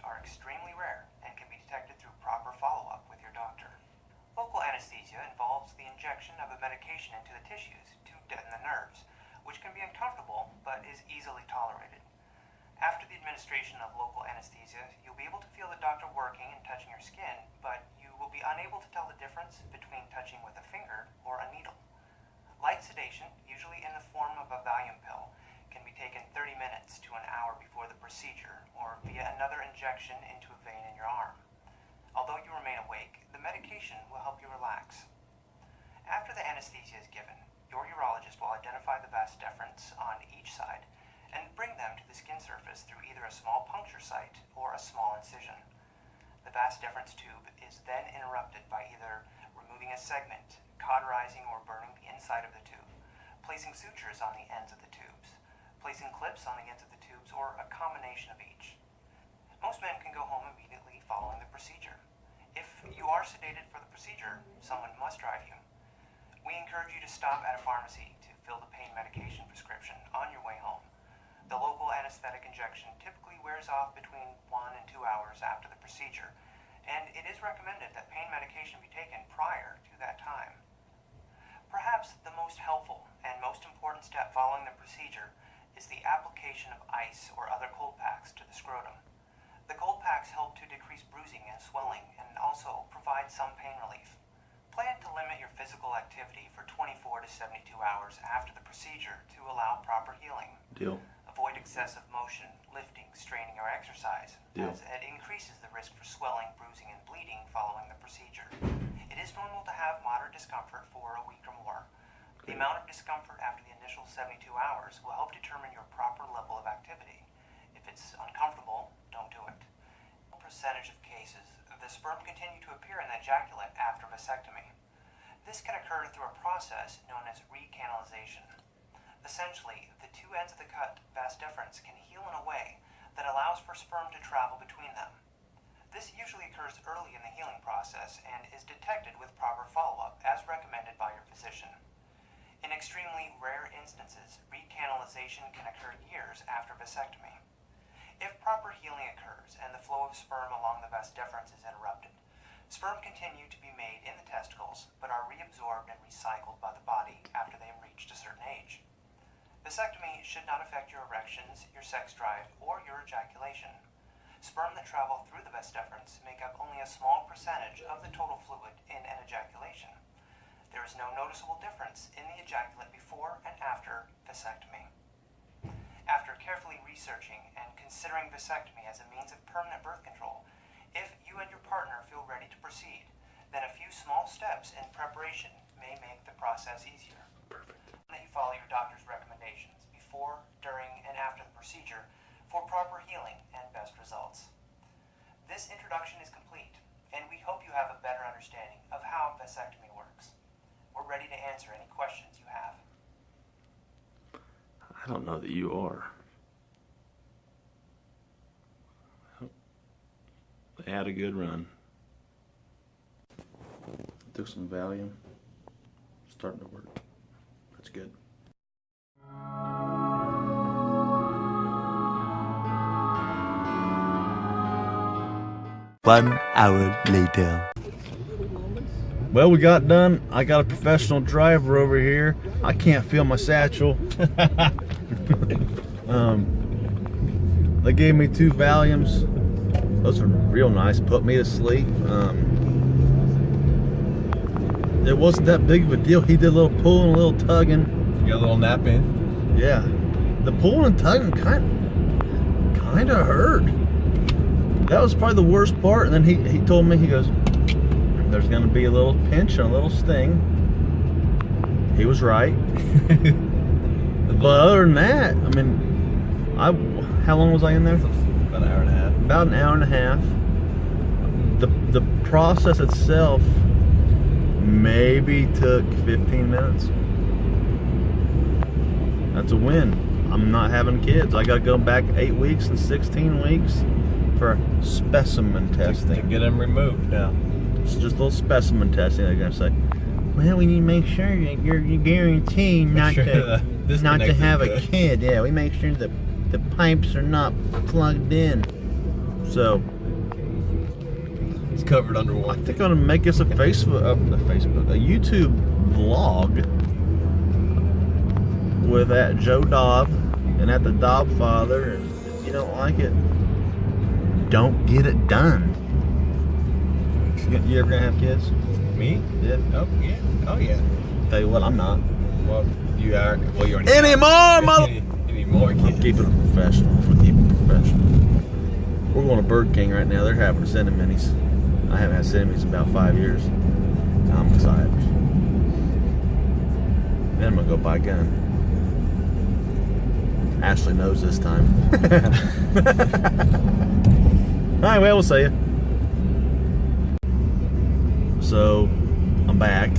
are extremely rare and can be detected through proper follow-up with your doctor. Local anesthesia involves the injection of a medication into the tissues to deaden the nerves, which can be uncomfortable but is easily tolerated. After the administration of local anesthesia, you'll be able to feel the doctor working and touching your skin, but you will be unable to tell the difference between touching with a finger or a needle. Light sedation, usually in the form of a Valium pill, can be taken 30 minutes to an hour before the procedure or via another injection into a vein in your arm. Although you remain awake, the medication will help you relax. After the anesthesia is given, your urologist will identify the vas deferens on each side and bring them to the skin surface through either a small puncture site or a small incision. The vas deferens tube is then interrupted by either removing a segment, cauterizing or burning the inside of the tube, placing sutures on the ends of the tubes, placing clips on the ends of the tubes, or a combination of each. Most men can go home immediately following the procedure. If you are sedated for the procedure, someone must drive you. We encourage you to stop at a pharmacy to fill the pain medication prescription on your way home. The local anesthetic injection typically wears off between 1 and 2 hours after the procedure, and it is recommended that pain medication be taken prior to that time. Perhaps the most helpful and most important step following the procedure is the application of ice or other cold packs to the scrotum. The cold packs help to decrease bruising and swelling and also provide some pain relief. Plan to limit your physical activity for 24 to 72 hours after the procedure to allow proper healing. Deal. Avoid excessive motion, lifting, straining, or exercise, as it increases the risk for swelling, bruising, and bleeding following the procedure. It is normal to have moderate discomfort for a week or more. The amount of discomfort after the initial 72 hours will help determine your proper level of activity. If it's uncomfortable, don't do it. A percentage of cases, the sperm continue to appear in the ejaculate after vasectomy. This can occur through a process known as recanalization. Essentially, the two ends of the cut vas deferens can heal in a way that allows for sperm to travel between them. This usually occurs early in the healing process and is detected with proper follow-up as recommended by your physician. In extremely rare instances, recanalization can occur years after vasectomy. If proper healing occurs and the flow of sperm along the vas deferens is interrupted, sperm continue to be made in the testicles but are reabsorbed and recycled by the body after they have reached a certain age. Vasectomy should not affect your erections, your sex drive, or your ejaculation. Sperm that travel through the vas deferens make up only a small percentage of the total fluid in an ejaculation. There is no noticeable difference in the ejaculate before and after vasectomy. After carefully researching and considering vasectomy as a means of permanent birth control, if you and your partner feel ready to proceed, then a few small steps in preparation may make the process easier. Perfect. That you follow your doctor's recommendations before, during, and after the procedure for proper healing and best results. This introduction is complete, and we hope you have a better understanding of how vasectomy works. We're ready to answer any questions you have. I don't know that you are. They had a good run. Took some Valium. Starting to work. That's good. 1 hour later. Well, we got done. I got a professional driver over here. I can't feel my satchel. They gave me 2 Valiums. Those are real nice. Put me to sleep. It wasn't that big of a deal. He did a little pulling, a little tugging. You got a little nap in? Yeah. The pulling and tugging kind of hurt. That was probably the worst part. And then he told me, he goes, there's going to be a little pinch and a little sting. He was right. But other than that, I mean, how long was I in there? About an hour and a half. About an hour and a half. The process itself maybe took 15 minutes. That's a win. I'm not having kids. I got to go back 8 weeks and 16 weeks for specimen testing. To get them removed now. It's just a little specimen testing. They're gonna say, well, we need to make sure you're guaranteed not to have a kid. Yeah, we make sure that the pipes are not plugged in. So It's covered under I one. think I'm gonna make us a a YouTube vlog with at Joe Dobb and at the Dobb Father. And if you don't like it, don't get it done. You ever gonna have kids? Me? Yeah. Oh yeah. Oh yeah. Tell you what, I'm not. Well, you are. Well, you're Anymore, mother. Any more I'm kids? keeping it professional. I'm keeping it professional. We're going to Burger King right now. They're having Cineminis. I haven't had Cineminis in about 5 years. I'm excited. Then I'm gonna go buy a gun. Ashley knows this time. Alright, well, we'll see you. So, I'm back.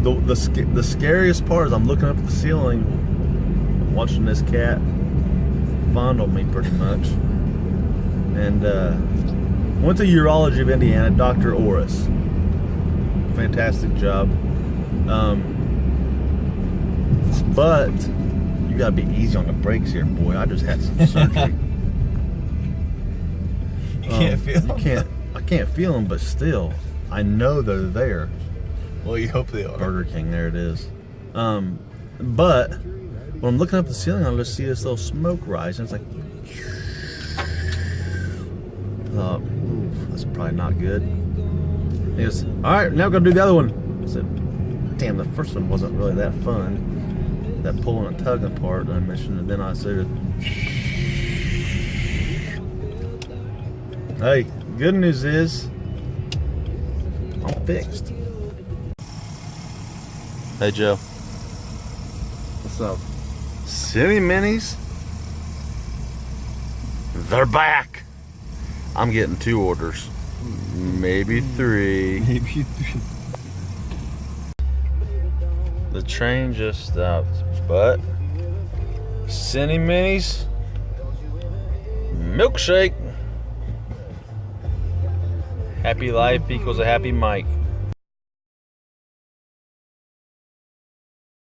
The scariest part is I'm looking up at the ceiling, watching this cat fondle me pretty much. And went to Urology of Indiana, Dr. Orris. Fantastic job. But you gotta be easy on the brakes here, boy. I just had some surgery. You can't feel them. I can't feel them, but still, I know they're there. Well, you hope they are. Burger King, there it is. But when I'm looking up at the ceiling, I just see this little smoke rise, and it's like, ooh, that's probably not good. He goes, all right, now we're gonna do the other one. I said, damn, the first one wasn't really that fun. That pulling and tugging part that I mentioned, and then I said, hey, good news is, I'm fixed. Hey, Joe. What's up? Cine Minis, they're back. I'm getting 2 orders, maybe 3. Maybe. The train just stopped, but Cine Minis, milkshake. Happy life equals a happy Mike.